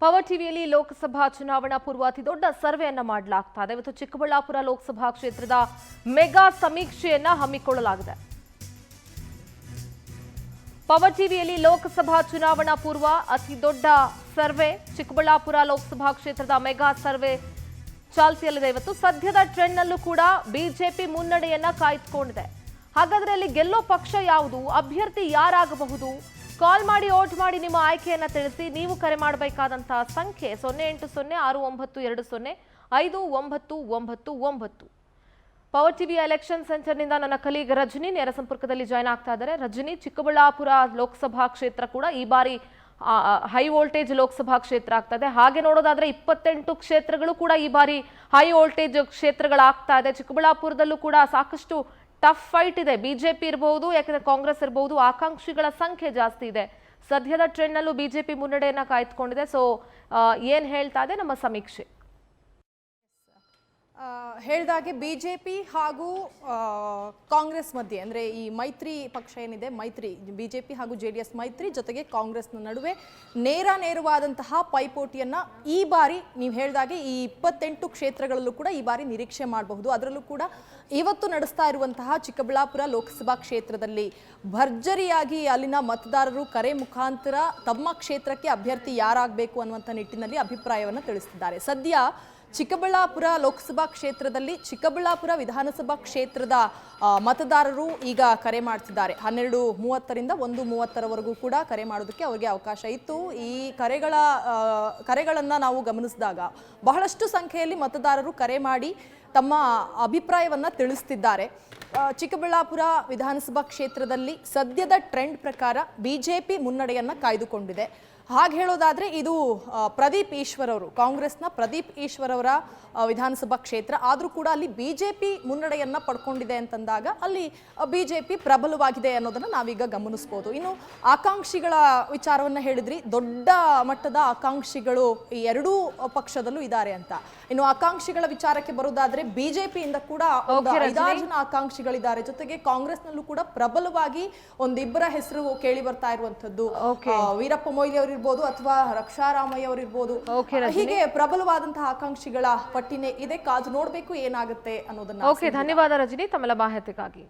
Power ಟಿವಿಯಲ್ಲಿ ಲೋಕಸಭಾ ಚುನಾವಣಾ ಪೂರ್ವ ಅತಿ ದೊಡ್ಡ ಸರ್ವೆಯನ್ನ ಮಾಡಲಾಗ್ತಾ ಇದೆ. ಇವತ್ತು ಚಿಕ್ಕಬಳ್ಳಾಪುರ ಲೋಕಸಭಾ ಕ್ಷೇತ್ರದ ಮೆಗಾ ಸಮೀಕ್ಷೆಯನ್ನ ಹಮ್ಮಿಕೊಳ್ಳಲಾಗಿದೆ. ಪವರ್ ಟಿವಿಯಲ್ಲಿ ಲೋಕಸಭಾ ಚುನಾವಣಾ ಪೂರ್ವ ಅತಿ ದೊಡ್ಡ ಸರ್ವೆ ಚಿಕ್ಕಬಳ್ಳಾಪುರ ಲೋಕಸಭಾ ಕ್ಷೇತ್ರದ ಮೆಗಾ ಸರ್ವೆ ಚಾಲ್ತಿಯಲ್ಲಿದೆ. ಇವತ್ತು ಸದ್ಯದ ಟ್ರೆಂಡ್ನಲ್ಲೂ ಕೂಡ ಬಿಜೆಪಿ ಮುನ್ನಡೆಯನ್ನ ಕಾಯ್ದುಕೊಂಡಿದೆ. ಹಾಗಾದ್ರೆ ಅಲ್ಲಿ ಗೆಲ್ಲೋ ಪಕ್ಷ ಯಾವುದು, ಅಭ್ಯರ್ಥಿ ಯಾರಾಗಬಹುದು? ಕಾಲ್ ಮಾಡಿ ವೋಟ್ ಮಾಡಿ ನಿಮ್ಮ ಆಯ್ಕೆಯನ್ನ ತಿಳಿಸಿ. ನೀವು ಕರೆ ಮಾಡಬೇಕಾದಂತಹ ಸಂಖ್ಯೆ 0806205999. ಪವರ್ ಟಿವಿ ಎಲೆಕ್ಷನ್ ಸೆಂಟರ್ನಿಂದ ನನ್ನ ಕಲೀಗ್ ರಜನಿ ನೇರ ಸಂಪರ್ಕದಲ್ಲಿ ಜಾಯ್ನ್ ಆಗ್ತಾ ಇದ್ದಾರೆ. ರಜನಿ, ಚಿಕ್ಕಬಳ್ಳಾಪುರ ಲೋಕಸಭಾ ಕ್ಷೇತ್ರ ಕೂಡ ಈ ಬಾರಿ ಹೈ ವೋಲ್ಟೇಜ್ ಲೋಕಸಭಾ ಕ್ಷೇತ್ರ ಆಗ್ತಾ ಇದೆ. ಹಾಗೆ ನೋಡೋದಾದ್ರೆ 28 ಕ್ಷೇತ್ರಗಳು ಕೂಡ ಈ ಬಾರಿ ಹೈ ವೋಲ್ಟೇಜ್ ಕ್ಷೇತ್ರಗಳಾಗ್ತಾ ಇದೆ. ಚಿಕ್ಕಬಳ್ಳಾಪುರದಲ್ಲೂ ಕೂಡ ಸಾಕಷ್ಟು ಟಫ್ ಫೈಟ್ ಇದೆ. ಬಿಜೆಪಿ ಇರಬಹುದು, ಯಾಕಂದ್ರೆ ಕಾಂಗ್ರೆಸ್ ಇರಬಹುದು, ಆಕಾಂಕ್ಷಿಗಳ ಸಂಖ್ಯೆ ಜಾಸ್ತಿ ಇದೆ. ಸದ್ಯದ ಟ್ರೆಂಡ್ ನಲ್ಲೂ ಬಿಜೆಪಿ ಮುನ್ನಡೆಯನ್ನ ಕಾಯ್ದುಕೊಂಡಿದೆ. ಸೊ ಏನ್ ಹೇಳ್ತಾ ಇದೆ ನಮ್ಮ ಸಮೀಕ್ಷೆ? ಹೇಳಿದಾಗೆ ಬಿಜೆಪಿ ಹಾಗೂ ಕಾಂಗ್ರೆಸ್ ಮಧ್ಯೆ ಅಂದರೆ ಈ ಮೈತ್ರಿ ಪಕ್ಷ ಏನಿದೆ, ಮೈತ್ರಿ ಬಿಜೆಪಿ ಹಾಗೂ JDS ಮೈತ್ರಿ ಜೊತೆಗೆ ಕಾಂಗ್ರೆಸ್ನ ನಡುವೆ ನೇರವಾದಂತಹ ಪೈಪೋಟಿಯನ್ನು ಈ ಬಾರಿ ನೀವು ಹೇಳಿದಾಗೆ ಈ 28 ಕ್ಷೇತ್ರಗಳಲ್ಲೂ ಕೂಡ ಈ ಬಾರಿ ನಿರೀಕ್ಷೆ ಮಾಡಬಹುದು. ಅದರಲ್ಲೂ ಕೂಡ ಇವತ್ತು ನಡೆಸ್ತಾ ಇರುವಂತಹ ಚಿಕ್ಕಬಳ್ಳಾಪುರ ಲೋಕಸಭಾ ಕ್ಷೇತ್ರದಲ್ಲಿ ಭರ್ಜರಿಯಾಗಿ ಅಲ್ಲಿನ ಮತದಾರರು ಕರೆ ಮುಖಾಂತರ ತಮ್ಮ ಕ್ಷೇತ್ರಕ್ಕೆ ಅಭ್ಯರ್ಥಿ ಯಾರಾಗಬೇಕು ಅನ್ನುವಂಥ ನಿಟ್ಟಿನಲ್ಲಿ ಅಭಿಪ್ರಾಯವನ್ನು ತಿಳಿಸಿದ್ದಾರೆ. ಸದ್ಯ ಚಿಕ್ಕಬಳ್ಳಾಪುರ ಲೋಕಸಭಾ ಕ್ಷೇತ್ರದಲ್ಲಿ ಚಿಕ್ಕಬಳ್ಳಾಪುರ ವಿಧಾನಸಭಾ ಕ್ಷೇತ್ರದ ಮತದಾರರು ಈಗ ಕರೆ ಮಾಡ್ತಿದ್ದಾರೆ. 12:30ರಿಂದ 1:30ರವರೆಗೂ ಕೂಡ ಕರೆ ಮಾಡೋದಕ್ಕೆ ಅವರಿಗೆ ಅವಕಾಶ ಇತ್ತು. ಈ ಕರೆಗಳನ್ನು ನಾವು ಗಮನಿಸಿದಾಗ ಬಹಳಷ್ಟು ಸಂಖ್ಯೆಯಲ್ಲಿ ಮತದಾರರು ಕರೆ ಮಾಡಿ ತಮ್ಮ ಅಭಿಪ್ರಾಯವನ್ನು ತಿಳಿಸ್ತಿದ್ದಾರೆ. ಚಿಕ್ಕಬಳ್ಳಾಪುರ ವಿಧಾನಸಭಾ ಕ್ಷೇತ್ರದಲ್ಲಿ ಸದ್ಯದ ಟ್ರೆಂಡ್ ಪ್ರಕಾರ ಬಿಜೆಪಿ ಮುನ್ನಡೆಯನ್ನು ಕಾಯ್ದುಕೊಂಡಿದೆ. ಹಾಗೆ ಹೇಳೋದಾದರೆ ಇದು ಪ್ರದೀಪ್ ಈಶ್ವರ್ ಅವರು, ಕಾಂಗ್ರೆಸ್ನ ಪ್ರದೀಪ್ ಈಶ್ವರ್ ಅವರ ವಿಧಾನಸಭಾ ಕ್ಷೇತ್ರ. ಆದರೂ ಕೂಡ ಅಲ್ಲಿ ಬಿಜೆಪಿ ಮುನ್ನಡೆಯನ್ನು ಪಡ್ಕೊಂಡಿದೆ ಅಂತಂದಾಗ ಅಲ್ಲಿ ಬಿಜೆಪಿ ಪ್ರಬಲವಾಗಿದೆ ಅನ್ನೋದನ್ನು ನಾವೀಗ ಗಮನಿಸ್ಬೋದು. ಇನ್ನು ಆಕಾಂಕ್ಷಿಗಳ ವಿಚಾರವನ್ನು ಹೇಳಿದ್ರಿ, ದೊಡ್ಡ ಮಟ್ಟದ ಆಕಾಂಕ್ಷಿಗಳು ಈ ಎರಡೂ ಪಕ್ಷದಲ್ಲೂ ಇದ್ದಾರೆ ಅಂತ. ಇನ್ನು ಆಕಾಂಕ್ಷಿಗಳ ವಿಚಾರಕ್ಕೆ ಬರೋದಾದ್ರೆ ಬಿಜೆಪಿಯಿಂದ ಕೂಡ 5 ಜನ ಆಕಾಂಕ್ಷಿಗಳಿದ್ದಾರೆ. ಜೊತೆಗೆ ಕಾಂಗ್ರೆಸ್ನಲ್ಲೂ ಕೂಡ ಪ್ರಬಲವಾಗಿ ಒಂದಿಬ್ಬರ ಹೆಸರು ಕೇಳಿ ಬರ್ತಾ ಇರುವಂತದ್ದು. ವೀರಪ್ಪ ಮೊಯ್ಲಿ ಅವರು ಇರ್ಬೋದು ಅಥವಾ ರಕ್ಷಾರಾಮಯ್ಯ ಅವರು ಇರ್ಬೋದು. ಹೀಗೆ ಪ್ರಬಲವಾದಂತಹ ಆಕಾಂಕ್ಷಿಗಳ ಪಟ್ಟಿನೇ ಇದೆ. ಕಾದು ನೋಡ್ಬೇಕು ಏನಾಗುತ್ತೆ ಅನ್ನೋದನ್ನ. ಧನ್ಯವಾದ ರಜನಿ ತಮ್ಮೆಲ್ಲ ಮಾಹಿತಿಗಾಗಿ.